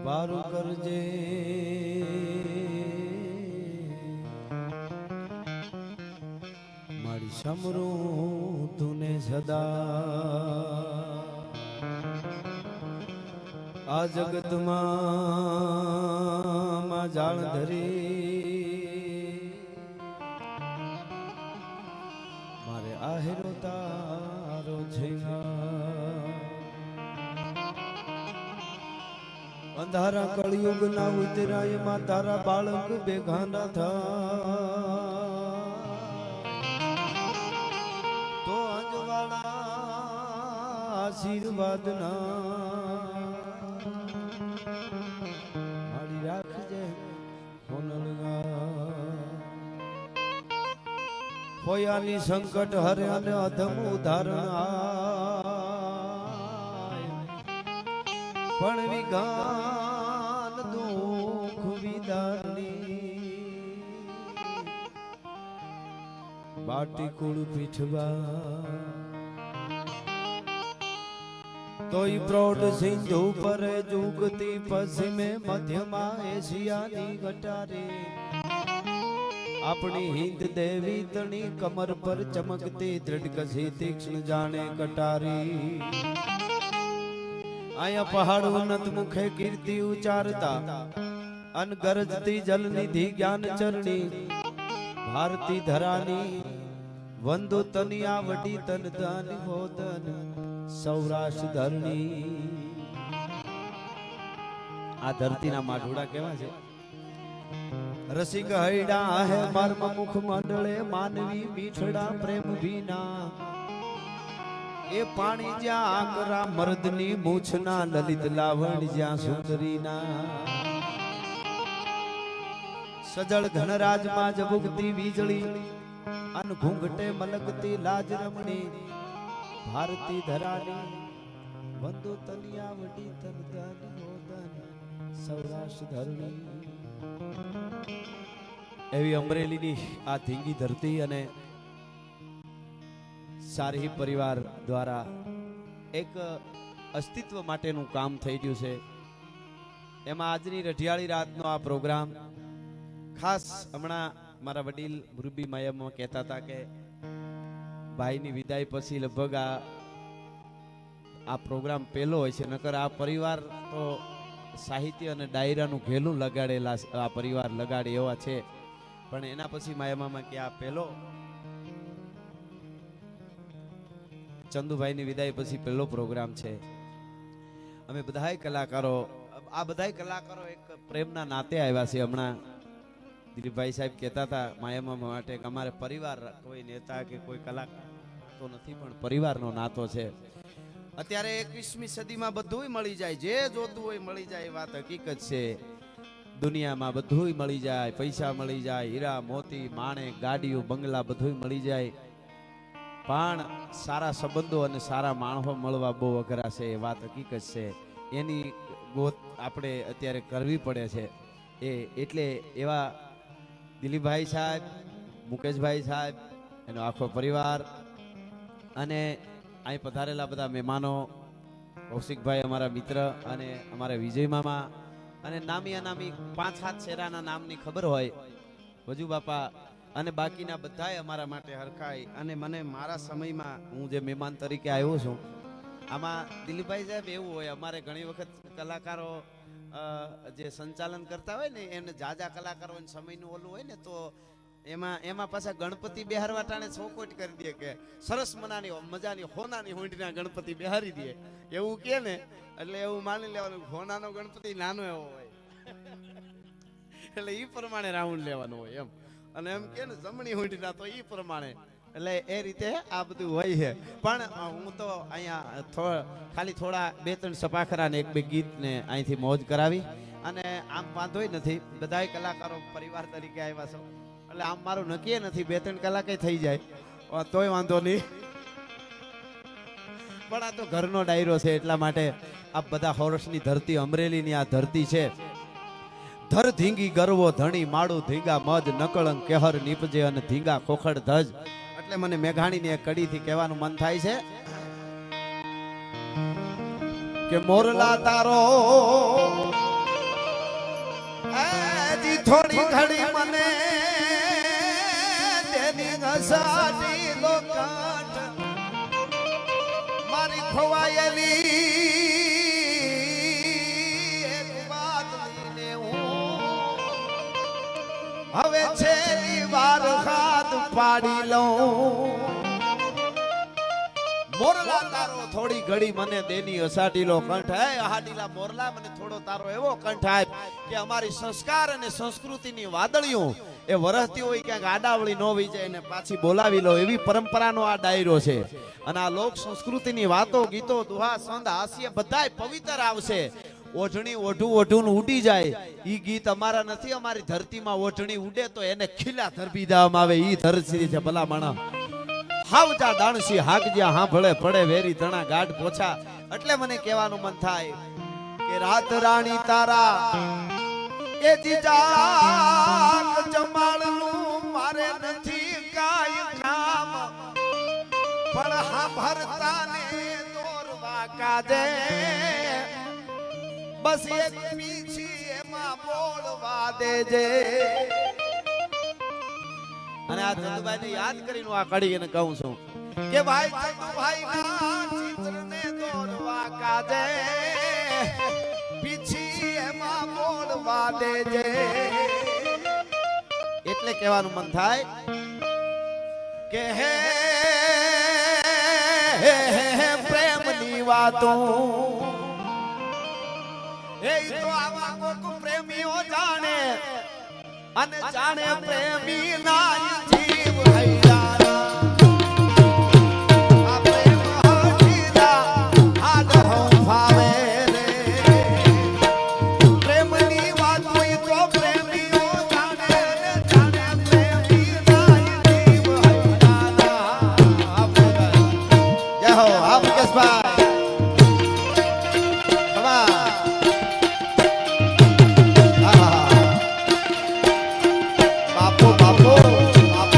વારું કરજે મારી સમરું તુને સદા આ જગતમાં જાળ ધરી મારે આહેરો તારો છે અંધારા કળિયુગ ના ઉતરાય માં તારા બાળક બેઘાના થા તો અંજવાળા આશીર્વાદ ના મારી રાખજે હોયાની સંકટ હરે અને અધમ ઉદાહરણ પણ વિગાન દુઃખ વિદાની બાટી કુળ પીઠવા તોય પ્રૌઢ સિંધુ પર જુગતી પશ્ચિમે મધ્યમાં એશિયાની ગટારે આપણી હિન્દ દેવી તણી કમર પર ચમકતી દ્રઢકસી તીક્ષ્ણ જાણે કટારી આયા પહાડ ઉન્નત મુખે કીર્તિ ઉચારતા અન ગરજતી જલનિધિ જ્ઞાન ચરણી ભારતી ધરાની વંદો તનિયા વડી તન ધન હોતન સૌરાષ્ટ્ર ધરણી આ ધરતીના માઢોડા કેવા છે રસિક હૈડા હે મર્મ મુખ મંડળે માનવી મીઠડા પ્રેમ વિના એ પાણી જ્યાં આકરા મર્દની મૂછના લલિત લાવણ જ્યાં સુંદરીના સજળ ઘનરાજમાં જબુકતી વીજળી અન ઘૂંઘટે મલકતી લાજ રમણી ભારતી ધરાની વંદો તલિયા વડી તનદાની હોદન સૌરાષ્ટ્ર ધરણી એવી અમરેલીની આ ધીંગી ધરતી અને સારહી પરિવાર દ્વારા એક અસ્તિત્વ માટેનું કામ થઈ રહ્યું છે એમાં આજની રઢિયાળી રાતનો આ પ્રોગ્રામ ખાસ હમણાં મારા વડીલ મુરબી માયામાં કહેતા હતા કે ભાઈની વિદાય પછી લગભગ આ પ્રોગ્રામ પહેલો હોય છે નકર આ પરિવાર તો સાહિત્ય અને ડાયરાનું ઘેલું લગાડેલા આ પરિવાર લગાડે એવા છે પણ એના પછી માયામાં કે આ પહેલો ચંદુભાઈની વિદાય પછી પહેલો પ્રોગ્રામ છે અમે બધાય કલાકારો એક પ્રેમના નાતે આવ્યા છે હમણાં દિલીપભાઈ સાહેબ કહેતા હતા માયામાં માટે કે અમારે પરિવાર કોઈ નેતા કે કોઈ કલાકાર તો નથી પણ પરિવારનો નાતો છે અત્યારે 21મી સદીમાં બધુંય મળી જાય જે જોતું હોય મળી જાય વાત હકીકત છે દુનિયામાં બધુંય મળી જાય પૈસા મળી જાય હીરા મોતી માણેક ગાડીઓ બંગલા બધુંય મળી જાય પણ સારા સંબંધો અને સારા માણસો મળવા બહુ અઘરા છે એ વાત હકીકત છે એની ગોત આપણે અત્યારે કરવી પડે છે એટલે એવા દિલીપભાઈ સાહેબ મુકેશભાઈ સાહેબ એનો આખો પરિવાર અને અહીં પધારેલા બધા મહેમાનો કૌશિકભાઈ અમારા મિત્ર અને અમારા વિજય મામા અને નામી અનામી 5-7 શેરાના નામની ખબર હોય વજુ બાપા અને બાકીના બધાય અમારા માટે હરખાય અને મને મારા સમયમાં હું જે મહેમાન તરીકે આવ્યો છું આમાં દિલીપભાઈ સાહેબ એવું હોય અમારે ઘણી વખત કલાકારો જે સંચાલન કરતા હોય ને એમને જાજા કલાકારોને સમયનું ઓલું હોય ને તો એમાં પાછા ગણપતિ બેહારવા ટાણે ચોકોટ કરી દે કે સરસ મજાની હોનાની હોંડીના ગણપતિ બેહારી દે એવું કે ને એટલે એવું માની લેવાનું હોનાનો ગણપતિ નાનો એવો હોય એટલે એ પ્રમાણે રાઉન્ડ લેવાનું હોય એમ અને એમ કે ને જમણી હોંડીના તો એ પ્રમાણે એટલે એ રીતે આ બધું હોય છે પણ હું તો અહીંયા ખાલી થોડા 2-3 સપાખરા ને 1-2 ગીત ને અહીંથી મોજ કરાવી અને આમ વાંધોય નથી બધાય કલાકારો પરિવાર તરીકે આવ્યા છો એટલે આમ મારું નક્કી નથી 2-3 કલાકે થઈ જાય તોય વાંધો નહીં પણ આ તો ઘરનો ડાયરો છે એટલા માટે આ બધા હોરસની ધરતી અમરેલીની આ ધરતી છે ધર ધીંગી ગરવો ધણી માળું ધીંગા મજ નકળંગ કેહર નીપજે અને ધીંગા ખોખડ ધજ. એટલે મને મેઘાણીની એક કડીથી કહેવાનું મન થાય છે કે મોરલા તારો જી થોડી ઘડી મને તેની ઘસાટી લોકાટ મારી ખોવાયેલી એક વાત લઈને હું હવે છેલ્લી વાર હાથ પાડી લઉં. મોરલા તારો થોડી ઘડી મને દેની અસાટીલો કંઠ. હે અહાડીલા મોરલા, મને થોડો તારો એવો કંઠ આપ કે અમારી સંસ્કાર અને સંસ્કૃતિની વાદળીઓ એ વરસતી હોય ક્યાંક આડાવળી ન હોઈ જાય ને પાછી બોલાવી લો, એવી પરંપરાનો આ ડાયરો છે. અને આ લોક સંસ્કૃતિની વાતો, ગીતો, દુહા, સંત, હાસ્ય બધાય પવિત્ર આવશે. ઓઢણી ઓઢું ઓઢું ઉડી જાય ઈ ગીત અમારા નથી. અમારી ધરતીમાં ઓઢણી ઉડે તો એને ખીલા ધરબી દેવામાં આવે. ઈ ધરતી છે ભલા માણા. હાવજા દાણસી હાકજ્યા હાંભળે પડે વેરી તણા ગાઢ પોછા. એટલે મને કહેવાનું મન થાય કે રાત રાણી તારા એ જીજાક જમાળનું મારે નથી કાઈ કામ, પણ હાંભળતાને દોરવા કાજે બસ એક પીછી એમાં બોલવા દેજે. અને આ ચંદુભાઈને યાદ કરીને આ કડી એને કહું છું કે ભાઈ ચંદુભાઈ ના ચિત્રને દોરવા કાજે પીછી એમાં બોલવા દેજે. એટલે કહેવાનું મન થાય કે હે પ્રેમની વાતો એ તો આવા કોક પ્રેમીઓ જાણે અને જાણે પ્રેમી ના જીવ હૈયારા. આ પ્રેમ હજીરા હાડ હમ ભાવે રે. પ્રેમની વાત હોય તો પ્રેમીઓ જાણે અને જાણે પ્રેમી ના જીવ હૈયારા. જય હો આ મુકેશભાઈ. બાપો બાપો બાપો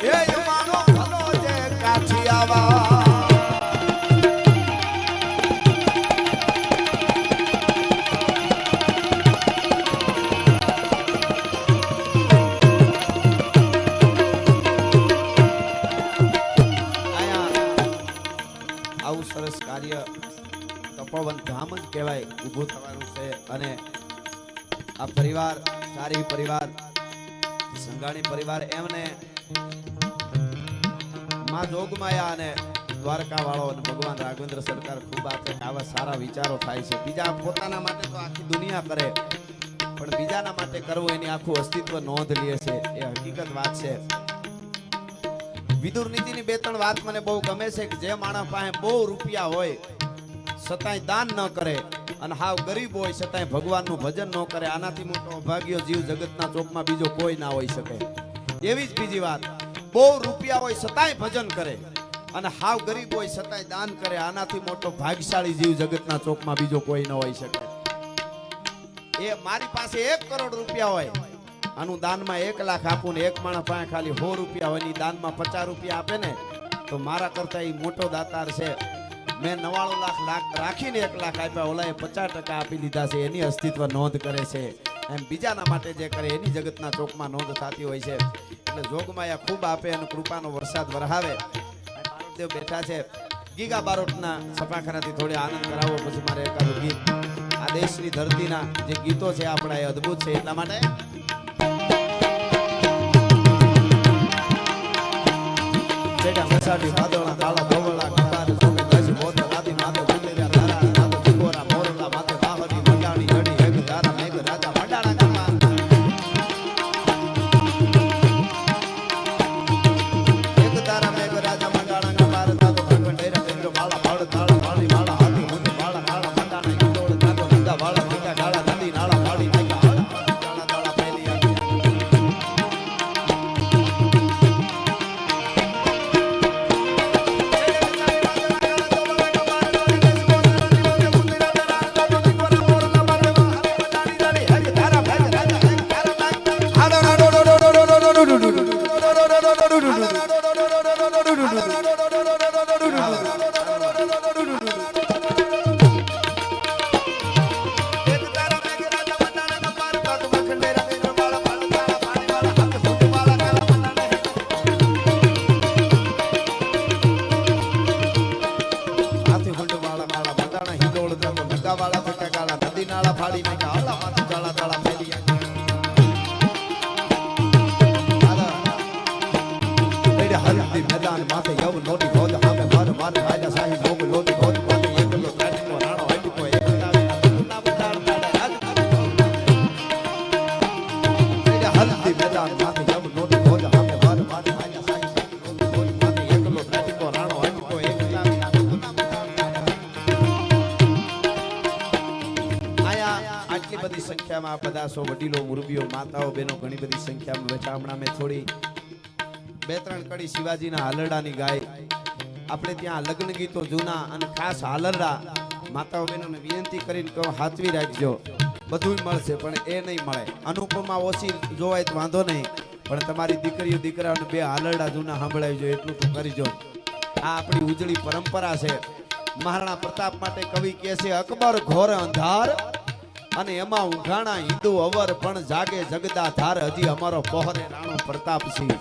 એ માનો ભલો જે કાઠિયાવા આવું સરસ કાર્ય તપોવન ધામ જ કહેવાય ઊભું થવાનું છે. અને આ પરિવાર સારી પરિવાર સંગાણી પરિવાર એમને માં જોગમાયા અને દ્વારકા વાળો અને ભગવાન રાઘવેન્દ્ર સરકાર ખૂબ આપે આવા સારા વિચારો થાય છે. બીજા પોતાના માટે તો આખી દુનિયા કરે પણ બીજાના માટે કરવું એની આખું અસ્તિત્વ નોંધ લે છે. એ હકીકત વાત છે. વિદુર નીતિની બે ત્રણ વાત મને બહુ ગમે છે કે જે માણસ પાસે બહુ રૂપિયા હોય છતાંય દાન ન કરે અને હાવ ગરીબ હોય છતાંય ભગવાનનું ભજન ન કરે આનાથી મોટો અભાગ્યો જીવ જગતના ચોકમાં બીજો કોઈ ના હોઈ શકે. એવી જ બીજી વાત, બહુ રૂપિયા હોય છતાંય ભજન કરે અને હાવ ગરીબ હોય છતાંય દાન કરે આનાથી મોટો ભાગ્યશાળી જીવ જગતના ચોકમાં બીજો કોઈ ન હોઈ શકે. એ મારી પાસે 1 કરોડ રૂપિયા હોય આનું દાનમાં 1 લાખ આપું ને એક માણસ પાસે ખાલી 100 રૂપિયા હોય ની દાનમાં 50 રૂપિયા આપે ને તો મારા કરતા એ મોટો દાતાર છે. મેં 99 લાખ રાખીને 1 લાખ આપ્યા, ઓલાએ 50% આપી દીધા છે. એની અસ્તિત્વ નોંધ કરે છે. એમ બીજાના માટે જે કરે એની જગતના ચોકમાં નોંધ થતી હોય છે. એટલે જોગમાયા ખૂબ આપે અને કૃપાનો વરસાદ વરહાવે. બારોટદેવ બેઠા છે. ગીગા બારોટના સફાખાનાથી થોડી આનંદ કરાવો પછી મારે એકાદું ગીત આ દેશની ધરતીના જે ગીતો છે આપણા એ અદ્ભુત છે એટલા માટે જેડા મસાડી વાદળા કાળા ધોવળા કપાર સોમે દસ મોત રાતી માતો ગુંડેરા તારા માતો ચિકોરા મોરલા માથે બાહરી મંડાણી જડી એક તારા મેઘ રાજા મંડાણા કમા એક તારા મેઘ રાજા મંડાણા કમા તાતો કંડેરા ચંદ્ર માળા ભાડ તાળા વાળી માળા હાથી મુંડ માળા કાળા મંડાણા ઈડોળ તાતો ગંગા વાળા ગંગા ગાળા નદી નાળા વાળી નાખ્યા તાળા તાળા પહેલી સંખ્યામાં પદાસો વડીલો મુરબીઓ માતાઓ બહેનો ઘણી બધી સંખ્યામાં બેઠા. હમણાં મેં થોડી 2-3 કડી શિવાજીના હાલરડાની ગાય. આપણે ત્યાં લગ્ન ગીતો જૂના અને ખાસ હાલરડા માતાઓ બહેનોને વિનંતી કરીને કહો હાથવી રાખજો, બધું મળશે પણ એ નહીં મળે. અનુપમા ઓછી જોવાય તો વાંધો નહીં પણ તમારી દીકરીઓ દીકરાઓને 2 હાલરડા જૂના સાંભળાવજો એટલું તો કરજો. આ આપણી ઉજળી પરંપરા છે. મહારાણા પ્રતાપ માટે કવિ કહે છે અકબર ઘોર અંધાર અને એમાં ઊંઘાણા હિન્દુ અવર પણ જાગે જગદા ધાર હજી અમારો પહોરે રાણો પ્રતાપસિંહ.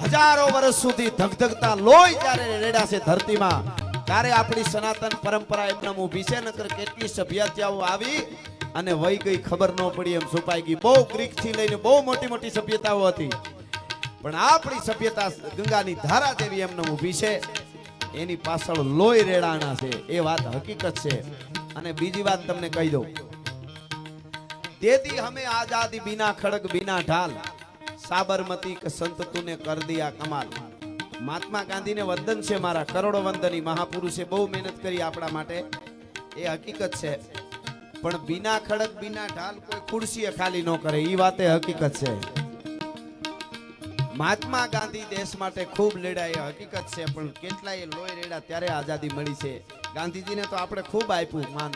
હજારો વર્ષ સુધી ધગધગતા લોહી જ્યારે રેડા છે ધરતીમાં ત્યારે આપણી સનાતન પરંપરા એમનામ ઊભી છે. નકર કેટલી સભ્યતાઓ આવી અને વહી ગઈ ખબર ન પડી એમ છુપાઈ ગઈ. બહુ ગ્રીક થી લઈને બહુ મોટી મોટી સભ્યતાઓ હતી પણ આપણી સભ્યતા ગંગાની ધારા જેવી એમનામ ઊભી છે. એની પાછળ લોહી રેડાણા છે એ વાત હકીકત છે. અને બીજી વાત તમને કહી દઉં, देती हमें आजादी बिना खड़ग बिना ढाल साबरमती के संत तूने कर दिया कमाल. महात्मा गांधी ने वंदन છે મારા, કરોડો વંદની મહાપુરુષે બહુ મહેનત કરી આપણા માટે એ હકીકત છે. પણ बिना खड़ग बिना ढाल કોઈ ખુરશીએ ખાલી ન કરે ઈ વાતે હકીકત છે. મહાત્મા ગાંધી દેશ માટે ખૂબ લડાયા હકીકત છે પણ કેટલાય લોહી રેડા ત્યારે આઝાદી મળી છે. ગાંધીજીને તો આપણે ખૂબ આપ્યું, માન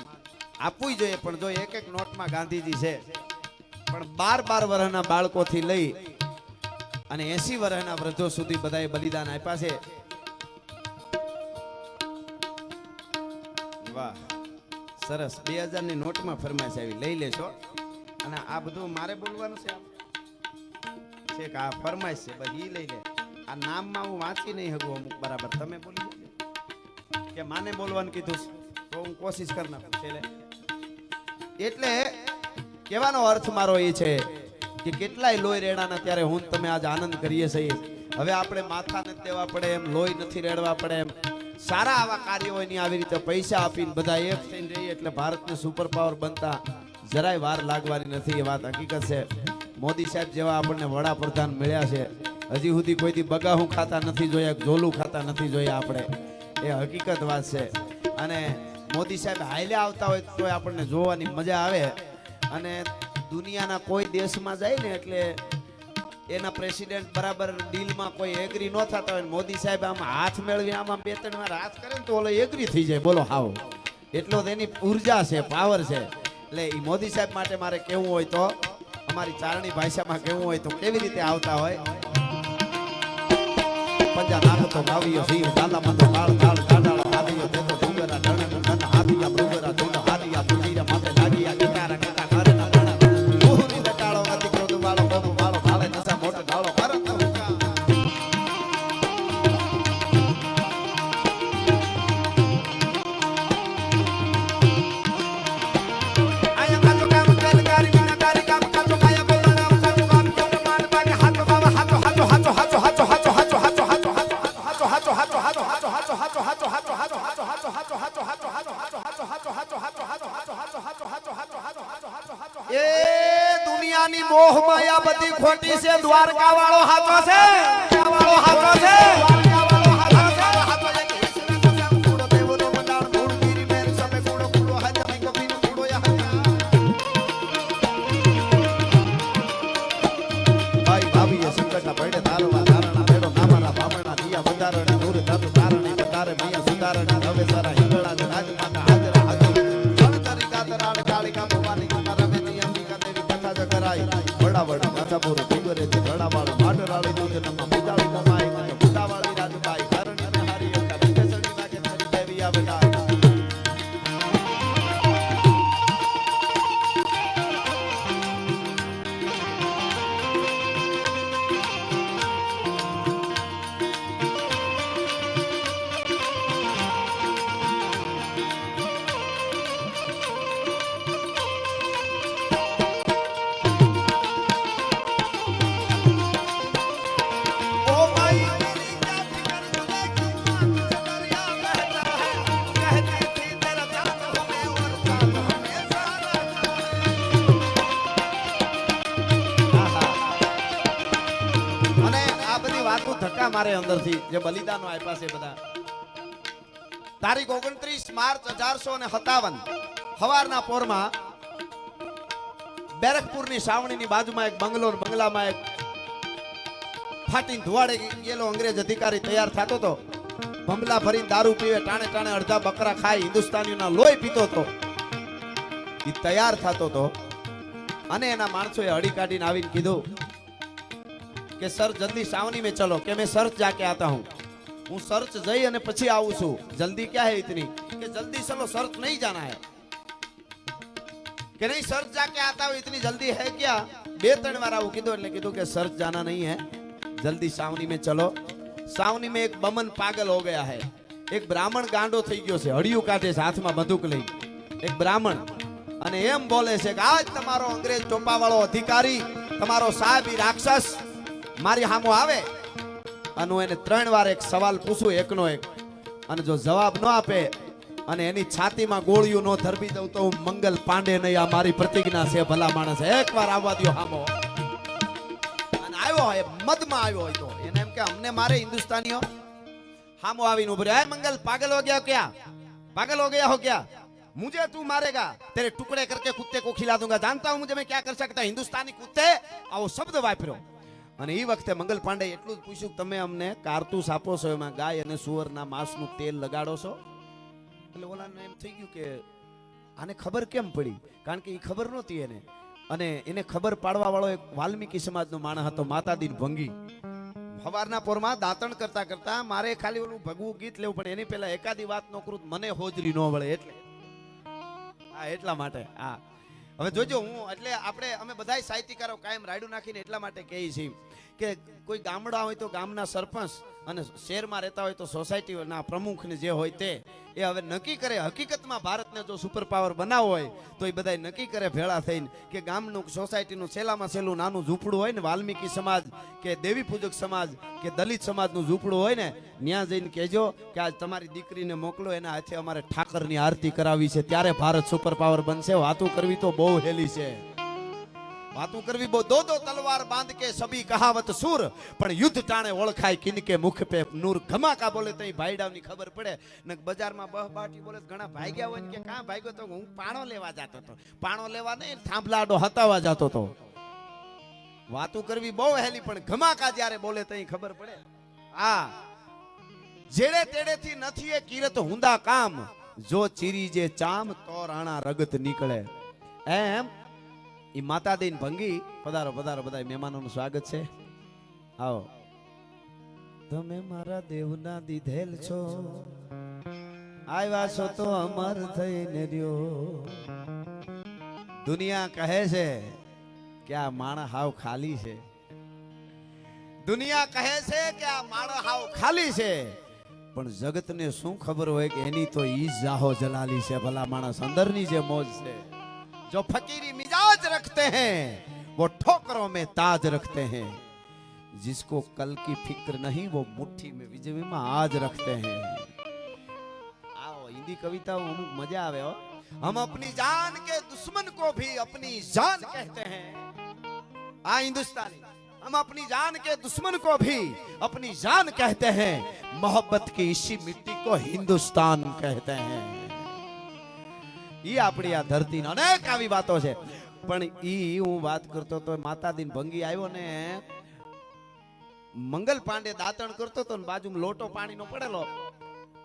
આપવું જોઈએ પણ જો એક એક નોટમાં ગાંધીજી છે પણ 12 વર્ષના બાળકોથી લઈ અને 80 વર્ષના વૃદ્ધો સુધી બધાએ બલિદાન આપ્યા છે. વાહ સરસ. 2000 ની નોટમાં ફરમાઈશ આવી, લઈ લેશો. અને આ બધું મારે બોલવાનું છે કે આ ફરમાઈશ છે બસ ઈ લઈ લે. આ નામમાં હું વાંચી નહીં શકું અમુક બરાબર, તમે બોલી લેજો કે માને બોલવાનું કીધું તો હું કોશિશ કરી નાખું છેલ્લે. એટલે કહેવાનો અર્થ મારો એ છે કે કેટલાય લોહી રેડાના ત્યારે હું તમે આજ આનંદ કરીએ છીએ. હવે આપણે માથા નથી દેવા પડે એમ, લોહી નથી રેડવા પડે એમ. સારા આવા કાર્યો હોય ની આવી રીતે પૈસા આપીને બધા એક થઈને રહીએ એટલે ભારતને સુપર પાવર બનતા જરાય વાર લાગવાની નથી. એ વાત હકીકત છે. મોદી સાહેબ જેવા આપણને વડાપ્રધાન મળ્યા છે, હજી સુધી કોઈથી બગાહું ખાતા નથી જોયા, ઝોલું ખાતા નથી જોયા આપણે. એ હકીકત વાત છે. અને મોદી સાહેબ હાલ્યા આવતા હોય તો આપણને જોવાની મજા આવે. અને દુનિયાના કોઈ દેશમાં જાય ને એટલે એના પ્રેસિડેન્ટ બરાબર ડીલમાં કોઈ એગ્રી ન થતા હોય, મોદી સાહેબ આમ હાથ મેળવી આમાં 2-3 વાર હાથ કરે ને તો ઓલો એગ્રી થઈ જાય. બોલો હાવ એટલો તેની ઉર્જા છે, પાવર છે. એટલે એ મોદી સાહેબ માટે મારે કેવું હોય તો અમારી ચારણી ભાષામાં કેવું હોય તો કેવી રીતે આવતા હોય. પંજા નાખતો ભાવિયો સિંહ દાદા મને કાળ કાળ કાઢાળો હાથીયો દેતો ડુંગરા ઢણ ઢણ હાથીયા ડુંગરા ઢૂંઢ હાથીયા ફકીરા માથે લાગીયા ગિટારા ગટા કરે ના ગણા મોહરી લટાળો નથી ક્રોધ વાળો કોનો વાળો ભાળે નસા મોટો ઢાળો ભારત દુનિયાની મોહ માયા બધી ખોટી છે. દ્વારકા વાળો હાચો છે, વાળો હાચો છે. ભાઈ ભાભીએ સંકટના પડે તારવા તારણા બેડો નામારા બામણા દિયા બંધારણી દૂર ધર તારણી બંધારે મિયા સુધારણી હવે સારા હિંગળા રાજ માતા હાજરા હાજર જણતરી કાતરાળ કાળિકા ભવાની મારા મેની અંબિકા દેવી કથા જ કરાઈ વડા વડા માથાપુર ડુંગરે થી વડાવાળ માટરાળી દૂધ નમા બુદાળી કમાઈ મને બુદાવાળી રાજબાઈ કરણી ને હારી હતા બેસડી લાગે તરી દેવી આવેલા. ધક્કા મારે અંદરથી જે બલિદાનો આપ્યા છે બધા. તારીખ 29 માર્ચ 1857 સવારના પોરમાં બેરકપુરની સાવણીની બાજુમાં એક બંગલો, બંગલામાં એક ફાટીને ધુવાડે ગયેલો અંગ્રેજ અધિકારી તૈયાર થતો હતો. ભંભલા ભરીને દારૂ પીવે, ટાણે ટાણે અડધા બકરા ખાઈ હિન્દુસ્તાનીઓના લોહી પીતો હતો. એ તૈયાર થતો હતો અને એના માણસોએ હળી કાઢીને આવીને કીધું કે સર જલ્દી सावनी में चलो कि मैं सर्च जाके आता हूँ. હું सर्च જઈ અને પછી આવું છું. जल्दी क्या है इतनी कि जल्दी चलो सर्च नहीं जाना है कि नहीं सर्च जाके आता हूँ इतनी जल्दी है क्या. 2-3 बार આવું કીધું એટલે કીધું કે सर्च जाना नहीं है, जल्दी सावनी में चलो. सावनी में एक बमन पागल हो गया है. एक ब्राह्मण गांडो થઈ ગયો છે, હડિયું કાઢે છે હાથમાં બંદૂક લઈ. એક બ્રાહ્મણ અને એમ બોલે છે કે આજ તમારો અંગ્રેજ ટોપાવાળો અધિકારી, તમારો સાહેબ રાક્ષસ મારી સામો આવે અને એને 3 વાર એક સવાલ પૂછું એકનો એક, અને જો જવાબ ન આપે અને એની છાતીમાં ગોળીઓ ન ધરબી દઉં તો હું મંગલ પાંડે નહીં. આ મારી પ્રતિજ્ઞા છે. ભલા માણસ એકવાર આવવા દો સામો. અને આવ્યો એ મદમાં આવ્યો હોય તો એને એમ કે અમને મારે હિન્દુસ્તાનીઓ. સામો આવીને ઉભો રહ્યો. મંગલ પાગલ હો ગયા क्या, पागल हो गया हो क्या, मुझे तू मारेगा, तेरे टुकड़े करके कुत्ते को खिला दूंगा, जानता हूं मुझे मैं क्या कर सकता. हिंदुस्तानी कुत्ते આવો શબ્દ વાપર્યો. અને એ વખતે મંગલ પાંડે એટલું જ પૂછ્યું તમે અમને કારતૂસ આપો છો એમાં ગાય અને સુવરના માંસનું તેલ લગાડો છો. એટલે ઓલાને એમ થઈ ગયું કે આને ખબર કેમ પડી, કારણ કે એ ખબર નહોતી એને. અને એને ખબર પાડવા વાળો એક વાલ્મીકી સમાજનો માણસ હતો, માતાદીન ભંગી. સવારના પોરમાં દાંતણ કરતા કરતા મારે ખાલી ઓલું ભગવું ગીત લેવું પડે, એની પહેલા એકાદી વાત નો કરું મને હોજરી ન વળે, એટલે હા એટલા માટે. હા હવે જોજો, હું એટલે અમે બધા સાહિત્યકારો કાયમ રાયડું નાખીને એટલા માટે કહીએ છીએ કે કોઈ ગામડા હોય તો ગામના સરપંચ અને શહેરમાં રહેતા હોય તો સોસાયટીના પ્રમુખને જે હોય તે એ હવે નક્કી કરે. હકીકતમાં ભારતને જો સુપર પાવર બનાવવો હોય તો એ બધા નક્કી કરે ભેળા થઈને કે ગામનું સોસાયટીનું છેલ્લામાં છેલ્લું નાનું ઝૂંપડું હોય ને, વાલ્મીકી સમાજ કે દેવી પૂજક સમાજ કે દલિત સમાજનું ઝૂંપડું હોય ને, ત્યાં જઈને કહેજો કે આજ તમારી દીકરીને મોકલો, એના હાથે અમારે ઠાકરની આરતી કરાવી છે, ત્યારે ભારત સુપર પાવર બનશે. વાતું કરવી તો બહુ હેલી છે, વાતું કરવી બહુ. દો તલવાર બાંધ કે સભી કહાવત સુર, પણ યુદ્ધ ટાણે ઓળખાય કિનકે મુખ પે નૂર. ઘમાકા બોલે તો ભાઈડાવની ખબર પડે ને બજારમાં બહ બાટી બોલે ઘણા ભાગ્યા હોય ને કે કાં ભાગ્યો તો હું પાણો લેવા જતો હતો, પાણો લેવા નહીં થાંભલાડો હતાવા જતો હતો. વાતું કરવી બહુ હેલી, પણ ઘમાકા જ્યારે બોલે તો ખબર પડે. આ જેડે તેડેથી નથી એ કિરત હુંદા કામ, જો ચીરી જે ચામ તો રાણા રગત નીકળે. એમ ઈ માતાદીન ભંગી. પધારો પધારો, બધા મહેમાનોનું સ્વાગત છે. આવો. તમે મારા દેવના દીધેલ છો, આવ્યા છો તો અમર થઈને રહ્યો. દુનિયા કહે છે કે આ માણસ હાવ ખાલી છે, દુનિયા કહે છે કે આ માણસ હાવ ખાલી છે, પણ જગતને શું ખબર હોય કે એની તો ઈ જાહો જલાલી છે. ભલા માણસ અંદરની જે મોજ છે. जो फकीरी मिजाज रखते हैं वो ठोकरों में ताज रखते हैं, जिसको कल की फिक्र नहीं वो मुट्ठी में विजय में आज रखते हैं. आओ हिंदी कविता अमुक मजा आवे हो. हम अपनी जान के दुश्मन को भी अपनी जान कहते हैं. आ हिंदुस्तानी, हम अपनी जान के दुश्मन को भी अपनी जान कहते हैं. मोहब्बत की इसी मिट्टी को हिंदुस्तान कहते हैं. ઈ આપણી આ ધરતી અનેક આવી વાતો છે, પણ ઈ હું વાત કરતો તો માતાદીન ભંગી આવ્યો ને મંગલ પાંડે દાંતણ કરતો તો ને બાજુમાં લોટો પાણીનો પડેલો,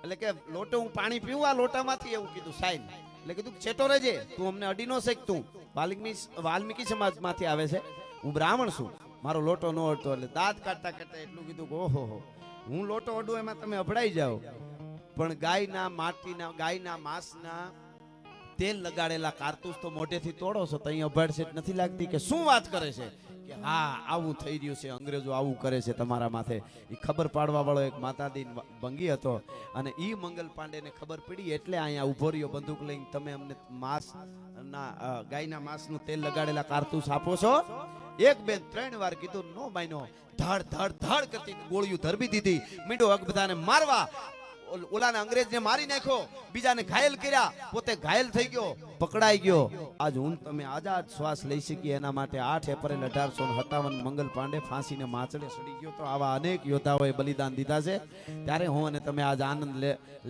એટલે કે લોટો હું પાણી પીવું આ લોટામાંથી, એવું કીધું સાઈન. એટલે કીધું છેટો રહેજે, તું અમને અડી નો શેક, તું વાલ્મીકી સમાજમાંથી આવે છે, હું બ્રાહ્મણ છું, મારો લોટો નો અડતો. એટલે દાંત કાઢતા કાઢતા એટલું કીધું કે ઓહો હું લોટો અડું એમાં તમે અભડાઈ જાઓ, પણ ગાયના માટીના ગાયના માંસના તેલ લગાડેલા કારતૂસ તો મોઢેથી તોડો છો તો અહીં અભડસેટ નથી લાગતી કે શું વાત કરે છે કે હા આવું થઈ રહ્યું છે, અંગ્રેજો આવું કરે છે તમારા માથે. એ ખબર પાડવા વાળો એક માતાદીન ભંગી હતો, અને ઈ મંગલ પાંડેને ખબર પડી એટલે અહીંયા ઉભો રહ્યો બંદૂક લઈને, તમે અમને માંસ ના ગાયના માંસનું તેલ લગાડેલા કારતૂસ આપો છો. એક બે ત્રણ વાર કીધું, નો માયનો. ધડ ધડ ધડ કરતી ગોળીઓ ધરબી દીધી, મીંડો અકબધાને મારવા, ઓલાને અંગ્રેજને મારી નાખ્યો, બીજાને ઘાયલ કર્યા, પોતે ઘાયલ થઈ ગયો, પકડાઈ ગયો. આજ હું તમે આઝાદ શ્વાસ લઈ શકીએ એના માટે 8 એપ્રિલ 1857 મંગલ પાંડે ફાંસીને માચડે સડી ગયો. તો આવા અનેક યોદ્ધાઓએ બલિદાન દીધા છે. ત્યારે હું અને તમે આજ આનંદ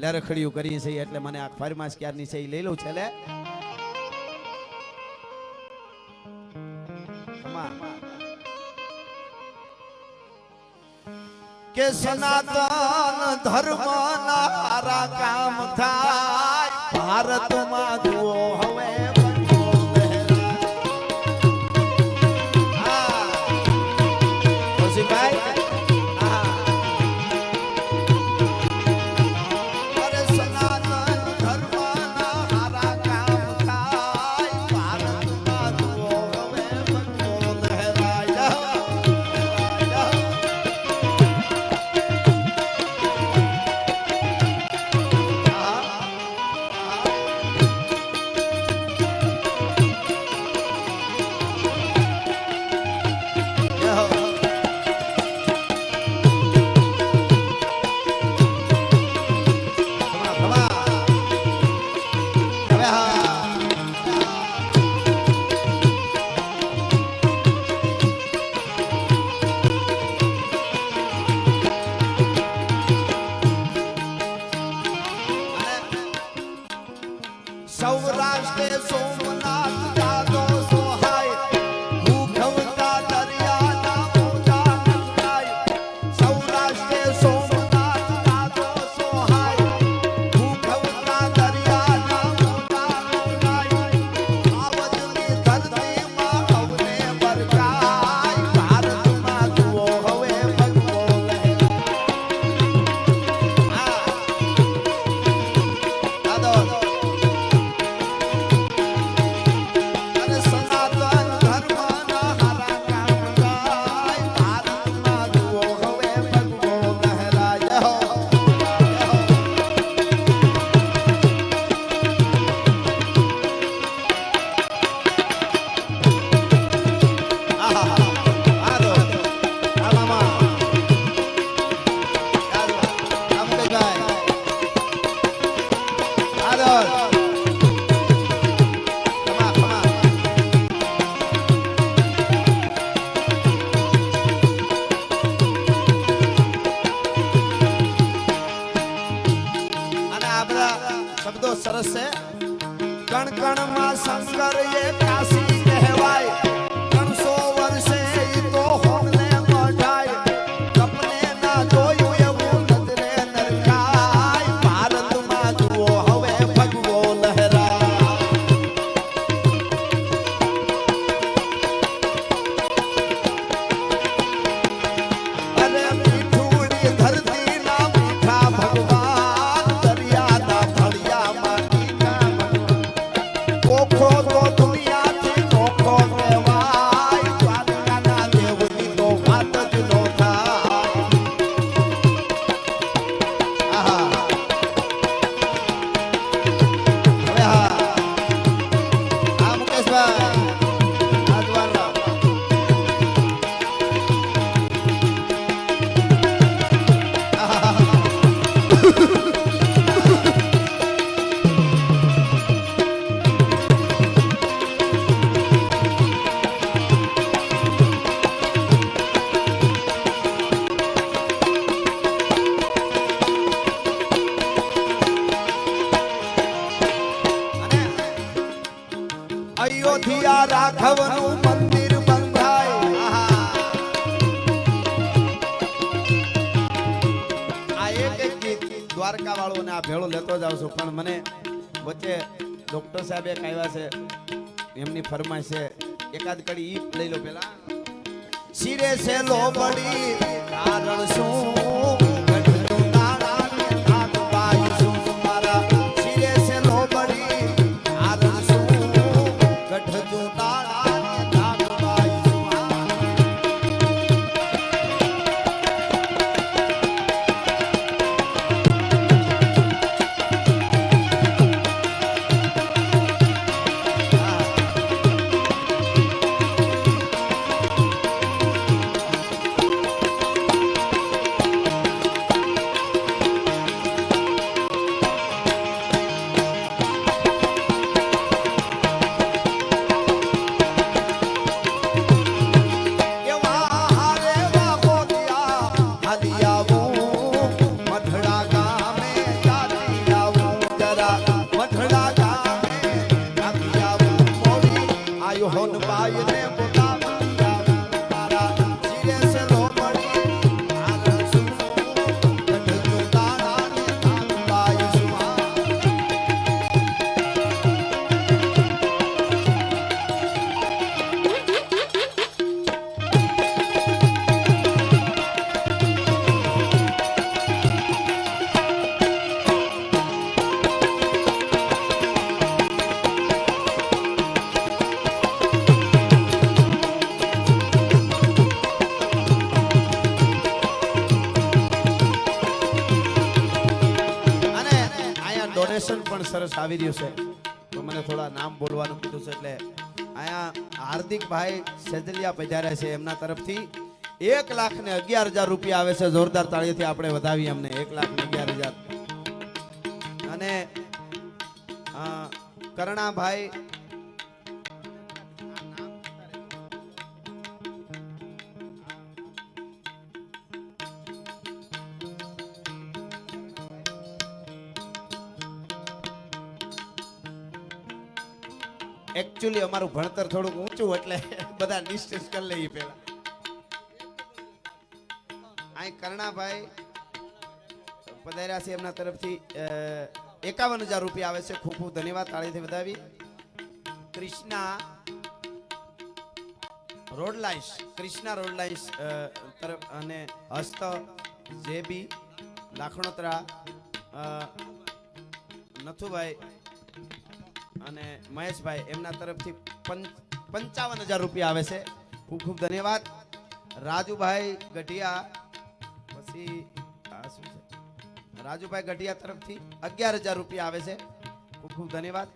લેરખડીયું કરીએ છીએ, એટલે મને આ ફરમાશ ક્યારની છે એ લઈ લઉં છે. લે કે સનાતન ધર્મ ના કામ થાય, ભારતમાં જુઓ હવે સૌરાષ્ટ્ર સોમનાથ દાદો સોહાય, ભૂખવતા દરિયાના મોજા નંદાય. સૌરાષ્ટ્ર સોમનાથ દાદો સોહાય, ભૂખવતા દરિયાના મોજા નંદાય. આવજની ધરતીમાં કણ કણમાં શંકર એ કાશી કહેવાય 300 વર્ષે ઈ તો હોમને મઢાય સપને ના જોયું એવું નજરે નરખાય ભારતમાં જુઓ હવે ભગવો લહેરા અરે મીઠુડી ધરતી ના મીઠા ભગવાન દરિયાના ફળિયામાં ઓખો તો દુનિયાથી ઓખો કહેવાય દ્વારકાના દેવની તો વાત જ નો થાય આહા હવે હા મુકેશભાઈ આ દ્વારકા અયોધ્યા રાઘવનું મંદિર બંધાય આ એક ગીત દ્વારકા વાળોને આ ભેળો લેતો જાવ છું પણ મને વચ્ચે ડોક્ટર સાહેબ એક આવ્યા છે એમની ફરમાઈશ છે એકાદ કડી ઈ લઈ લો પેલા શિરે છે લોબડી કારણ શું ગઢનું નાણા ને નાગબાઈ શું મારા શિરે છે લોબડી કારણ શું ગઢનું નાણા ને નાગબાઈ શું પણ સરસ આવી રહ્યું છે તો મને થોડા નામ બોલવાનું કીધું છે એટલે અહીંયા હાર્દિકભાઈ સેજલિયા પધાર્યા છે એમના તરફથી 1,11,000 રૂપિયા આવે છે જોરદાર તાળીઓથી આપણે વધાવી અમને 1,11,000 અને કરણાભાઈ એકચ્યુઅલી અમારું ભણતર થોડુંક ઊંચું એટલે બધા ડિસ્ટન્સ કરી લઈએ પેલા અહીં કરણાભાઈ પધાર્યા છે એમના તરફથી 51,000 રૂપિયા આવે છે ખૂબ ખૂબ ધન્યવાદ તાળીથી વધાવી કૃષ્ણા રોડ લાઇન્સ તરફ અને હસ્ત જેબી લાખણોત્રા નથુભાઈ અને મહેશભાઈ એમના તરફથી 55,000 રૂપિયા આવે છે ખૂબ ખૂબ ધન્યવાદ રાજુભાઈ ગઢિયા પછી રાજુભાઈ ગઢિયા તરફથી 11,000 રૂપિયા આવે છે ખૂબ ખૂબ ધન્યવાદ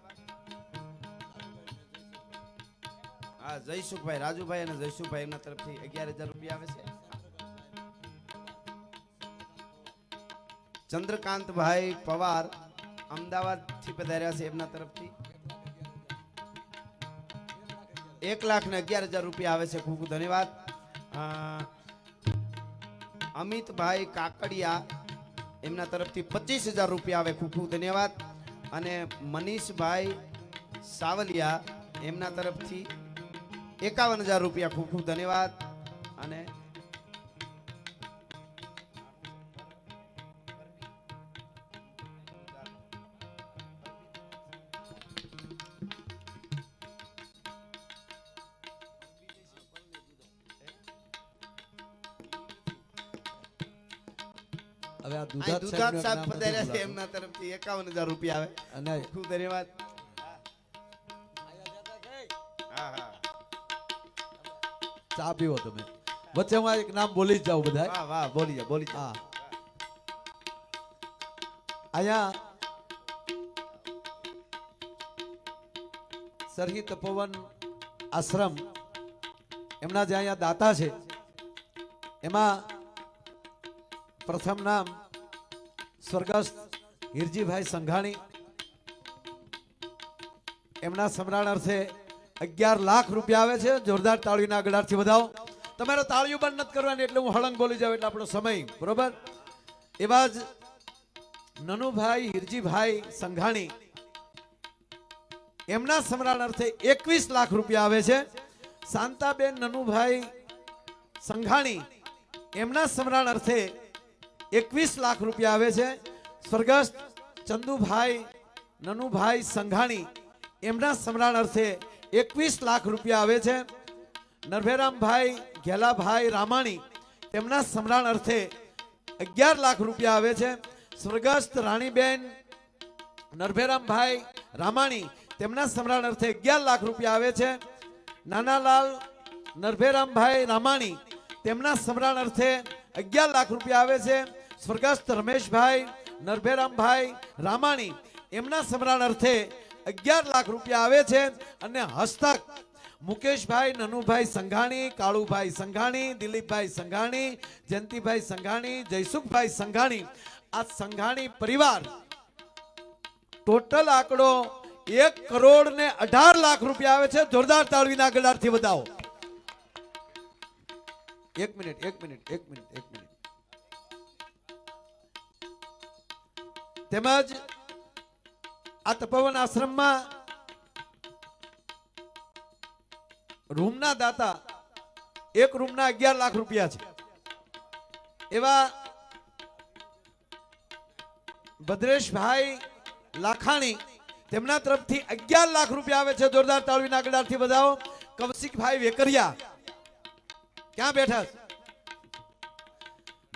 હા જયસુખભાઈ રાજુભાઈ અને જયસુખભાઈ એમના તરફથી 11,000 રૂપિયા આવે છે ચંદ્રકાંતભાઈ પવાર અમદાવાદ થી પધાર્યા છે એમના તરફથી 1,11,000 રૂપિયા આવે છે ખૂબ ખૂબ ધન્યવાદ અમિતભાઈ કાકડિયા એમના તરફથી 25,000 રૂપિયા આવે ખૂબ ખૂબ ધન્યવાદ અને મનીષભાઈ સાવલિયા એમના તરફથી 51,000 રૂપિયા. ખૂબ ખૂબ ધન્યવાદ. અને હવે આ દુધાત સાહેબ પધાર્યા છે, એમના તરફથી 51,000 રૂપિયા આવે. અને ખૂબ ધન્યવાદ. હા હા ચા પીવો તમે. વચ્ચે હું એક નામ બોલી જ જાઉં બધા. વાહ વાહ, બોલી જા બોલી જા. હા, અહીંયા સરહી તપોવન આશ્રમ એમના જે અહીંયા દાતા છે એમાં પ્રથમ નામ સ્વર્ગસ્થ હિરજીભાઈ સંઘાણી. એમના સમરણ અર્થે 11 લાખ રૂપિયા આવે છે. જોરદાર તાળીના ગળાથી વધાવો. તમારે તાળીઓ બંધ નથી કરવાની એટલે હું હળંગ બોલી જાઉં એટલે આપણો સમય બરોબર. એવા જ નનુભાઈ હિરજીભાઈ સંઘાણી એમના સમરણ અર્થે 21 લાખ રૂપિયા આવે છે. શાંતાબેન નનુભાઈ સંઘાણી એમના સમરણ અર્થે 21 લાખ રૂપિયા આવે છે. સ્વર્ગસ્થ ચંદુભાઈ નનુભાઈ સંઘાણી એમના સમરણ અર્થે 21 લાખ રૂપિયા આવે છે. નરભેરામભાઈ ઘેલાભાઈ રામાણી તેમના સમરણ અર્થે 11 લાખ રૂપિયા આવે છે. સ્વર્ગસ્થ રાણીબેન નરભેરામભાઈ રામાણી તેમના સમરણ અર્થે 11 લાખ રૂપિયા આવે છે. નાનાલાલ નરભેરામભાઈ રામાણી તેમના સમરણ અર્થે 11 લાખ રૂપિયા આવે છે. સ્વર્ગસ્થ રમેશભાઈ નરભેરામભાઈ રામાણી એમના સમરણ અર્થે 11 લાખ રૂપિયા આવે છે. અને હસ્તક મુકેશભાઈ નનુભાઈ સંઘાણી, કાળુભાઈ સંઘાણી, દિલીપભાઈ સંઘાણી, જયંતિભાઈ સંઘાણી, જયસુખભાઈ સંઘાણી, આ સંઘાણી પરિવાર ટોટલ આંકડો 1,18,00,000 રૂપિયા આવે છે. જોરદાર તાળીના ગળાથી વધાવો. એક મિનિટ. તેમજ આ તપોવન આશ્રમમાં રૂમના દાતા, એક રૂમના 11 લાખ રૂપિયા છે. એવા ભદ્રેશભાઈ લાખાણી તેમના તરફથી 11 લાખ રૂપિયા આવે છે. જોરદાર તાળીના ગળાથી વધાવો. કૌશિકભાઈ વેકરિયા ક્યાં બેઠા છે?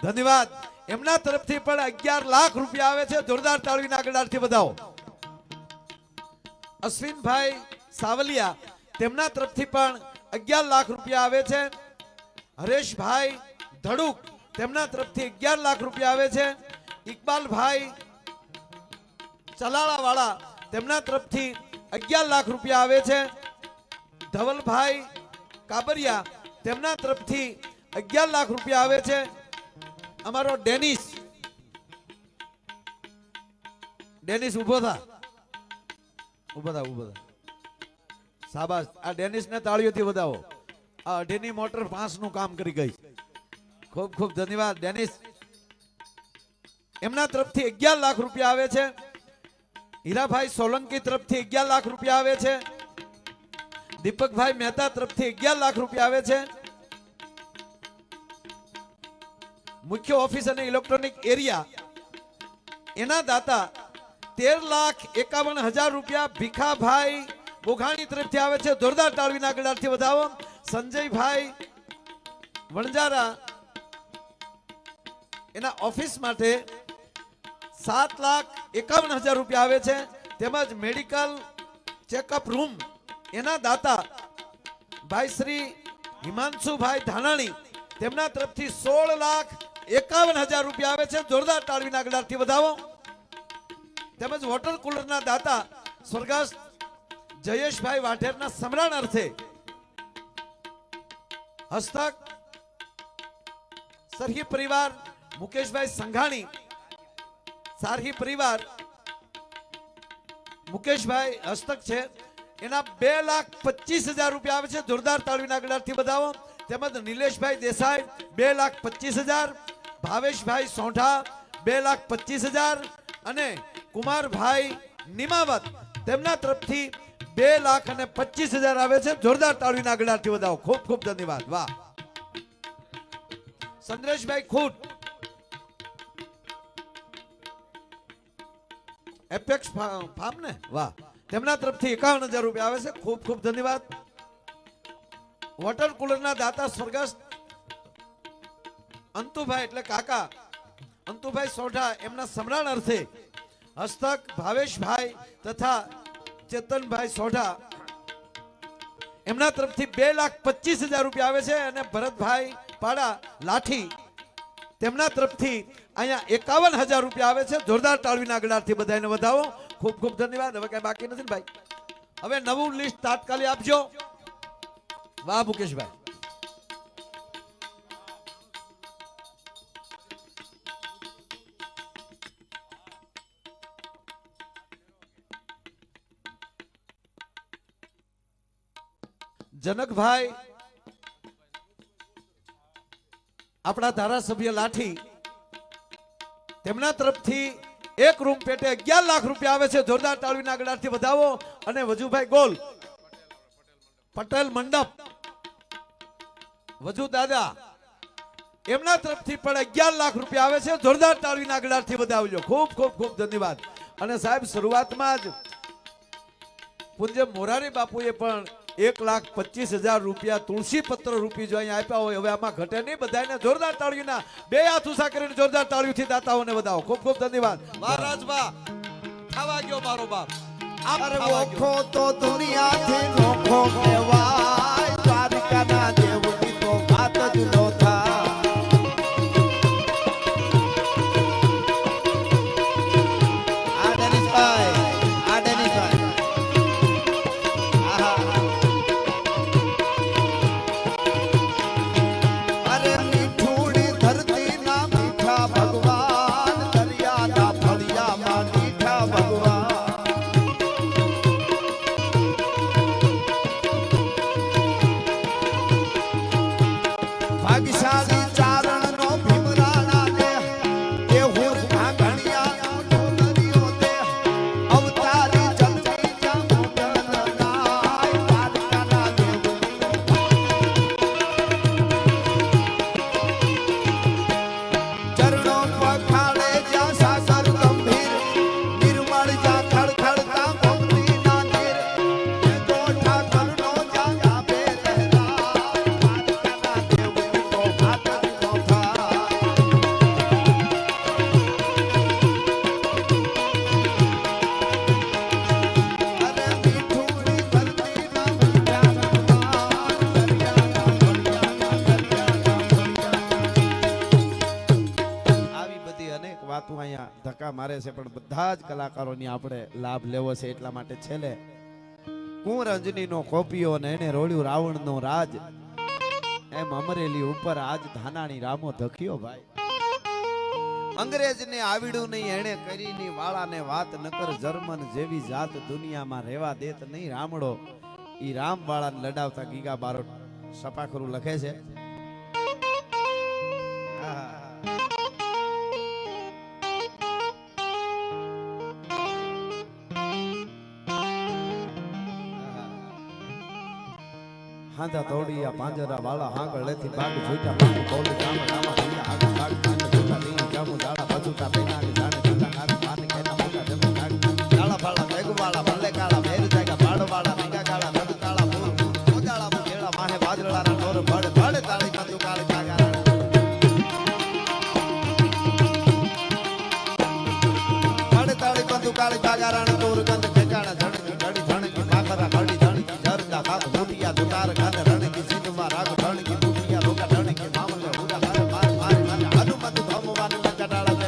ધન્યવાદ. એમના તરફથી પણ 11 લાખ રૂપિયા આવે છે. જોરદાર તાળીના ગળાથી વધાવો. અશ્વિનભાઈ સાવલિયા તેમના તરફથી પણ 11 લાખ રૂપિયા આવે છે. હરેશભાઈ ધડુક તેમના તરફથી 11 લાખ રૂપિયા આવે છે. ઇકબાલભાઈ ચલાળાવાળા તેમના તરફથી 11 લાખ રૂપિયા આવે છે. ધવલભાઈ કાબરિયા તેમના તરફથી 11 લાખ રૂપિયા આવે છે. અમારો ડેનિસ ઉભો થા. શાબાશ. આ ડેનિસ ને તાળીઓથી વધાવો. આ અઢીની મોટર 5 નું કામ કરી ગઈ. ખૂબ ખૂબ ધન્યવાદ ડેનિસ. એમના તરફથી 11 લાખ રૂપિયા આવે છે. હીરાભાઈ સોલંકી તરફથી 11 લાખ રૂપિયા આવે છે. દીપકભાઈ મહેતા તરફથી 11 લાખ રૂપિયા આવે છે. મુખ્ય ઓફિસ અને ઇલેક્ટ્રોનિક એરિયા એના દાતા 13,51,000 રૂપિયા ભીખાભાઈ બોઘાણી તરફથી આવે છે. જોરદાર તાળીના ગળાથી વધાવો. સંજયભાઈ વણજારા એના ઓફિસ માટે 7,51,000 રૂપિયા આવે છે. તેમજ મેડિકલ ચેકઅપ રૂમ એના દાતા ભાઈ શ્રી હિમાંશુભાઈ ધાનાણી તેમના તરફથી 16,51,000 રૂપિયા આવે છે. જોરદાર તાળીના ગળાથી વધાવો. તેમજ વોટર કુલરના દાતા સ્વર્ગસ્થ જયેશભાઈ વાઢેરના સમરણ અર્થે હસ્તક સરહી પરિવાર મુકેશભાઈ સંઘાણી, સારહી પરિવાર મુકેશભાઈ હસ્તક છે, એના 2,25,000 રૂપિયા આવે છે. જોરદાર તાળીના ગળાથી વધાવો. તેમજ નિલેશભાઈ દેસાઈ 2,25,000, ભાવેશભાઈ સોઢા 2,25,000 અને કુમારભાઈ નિમાવત તેમના તરફથી 2,25,000 આવે છે. જોરદાર તાળીના ગળાથી વધાવો. ખૂબ ખૂબ ધન્યવાદ. વાહ સંદ્રેશભાઈ ખૂટ, એપેક્સ ફાર્મ ને, વાહ, તેમના તરફથી 51,000 રૂપિયા આવે છે. ખૂબ ખૂબ ધન્યવાદ. વોટર કુલરના દાતા સ્વર્ગસ્થ અંતુભાઈ એટલે કાકા અંતુભાઈ સોઢા એમના સમરણ અર્થે હસ્તક ભાવેશભાઈ તથા ચેતનભાઈ સોઢા એમના તરફથી 2,25,000 રૂપિયા આવે છે. અને ભરતભાઈ પાડા લાઠી તેમના તરફથી અહીંયા 51,000 રૂપિયા આવે છે. જોરદાર તાળીના ગળાથી બધાને વધાવો. ખૂબ ખૂબ ધન્યવાદ. હવે કઈ બાકી નથી ને ભાઈ? હવે નવું લિસ્ટ તાત્કાલિક આપજો. વાહ મુકેશભાઈ. જનકભાઈ આપણા ધારાસભ્ય લાઠી તેમના તરફથી એક રૂમ પેટે 11 લાખ રૂપિયા આવે છે. જોરદાર તાળીના ગળાથી વધાવો. અને વજુભાઈ ગોલ પટેલ મંડપ વજુ દાદા એમના તરફથી પણ 11 લાખ રૂપિયા આવે છે. જોરદાર તાળીના ગળાથી વધાવજો. ખૂબ ખૂબ ખૂબ ધન્યવાદ. અને સાહેબ શરૂઆતમાં જ પૂજ્ય મોરારી બાપુએ પણ 1,25,000 રૂપિયા તુલસી પત્ર રૂપી જો અહીંયા આપ્યા હોય. હવે આમાં ઘટે નહીં. બધાને જોરદાર તાળીના બે હાથ ઊંચા કરીને જોરદાર તાળીઓથી દાતાઓને વધાવો. ખૂબ ખૂબ ધન્યવાદ. વાહ રાજભા, ખાવા ગયો મારો બાપ. અરે ઓખો તો દુનિયાથી નોખો કહેવાય, દ્વારકાના દેવની તો વાત જ નો થાય. આ ડેનિસભાઈ, આહા. અરે મીઠુડી ધરતીના મીઠા ભગવાન, દરિયાના ફળિયામાં મીઠા ભગવાન. ભાગ્યશાળી ચારણનો ભીમરાણા દે, દેહુર ઘાઘણિયાનો ડોલરિયો દે, અવતારી જન્મી જા મોગલ નાય, દ્વારકાના દેવની ચરણો પખાડે જ્યાં સાગર ગંભીર, નિર્મળ જ્યાં ખડખડતા ગોમતીના નીર, એ તો ઠાકરનો જ્યાં આપે લહેરા, દ્વારકાના દેવની તો વાત જ નો થાય. અરે મીઠુડી ધરતીના મીઠા ભગવાન, દરિયાના આવી બધી અનેક વાતો અહીંયા ધક્કા મારે છે, પણ બધા જ કલાકારોની આપણે લાભ લેવો છે. એટલા માટે છેલ્લે હું રંજનીનો કોપીઓ ને એને રોળ્યું રાવણનો રાજ, એમ અમરેલી ઉપર આજ ધાનાણી રામો ધક્યો ભાઈ. અંગ્રેજને આવડ્યું નહીં એણે કરીની વાળાને વાત નકર, જર્મન જેવી જાત દુનિયામાં રહેવા દેત નહીં રામડો. ઈ રામ વાળાને લડાવતા ગીગા બારોટ સપાખરું લખે છે. આહા. હાંધા તોડિયા પાંજરા વાળા હાંગળ લેથી બાગ જોઈતા બાગ બોલી જામ રામા ભીલા આગળ બાગ કાંડ જોતા લીની જામુ જાડા બચુતા પેના કે જાણે જોતા નાગ પાન કેના મોટા જમુ નાગ જાડા ફાળા મેઘ વાળા ભલે કાળા મેર જાગા બાડ વાળા મેગા કાળા નદ કાળા ફૂલ મોજાળા મુકેળા માહે વાદળાના નોર ભડ ભડ તાળી બંદુ કાળી જાગા ભડ તાળી બંદુ કાળી જાગા રાણ દૂર ગંધ ઠેકાણા ધણકી ધડી ધણકી ભાખરા ઘડી ધણકી જરદા કાક મોટિયા દુતાર ગાંધ રણકી સિંધમાં રાગ ધણકી મોટિયા રોગા ધણકી મામલે હુડા માર માર માર હનુમંત ધમવાન કટાળા દે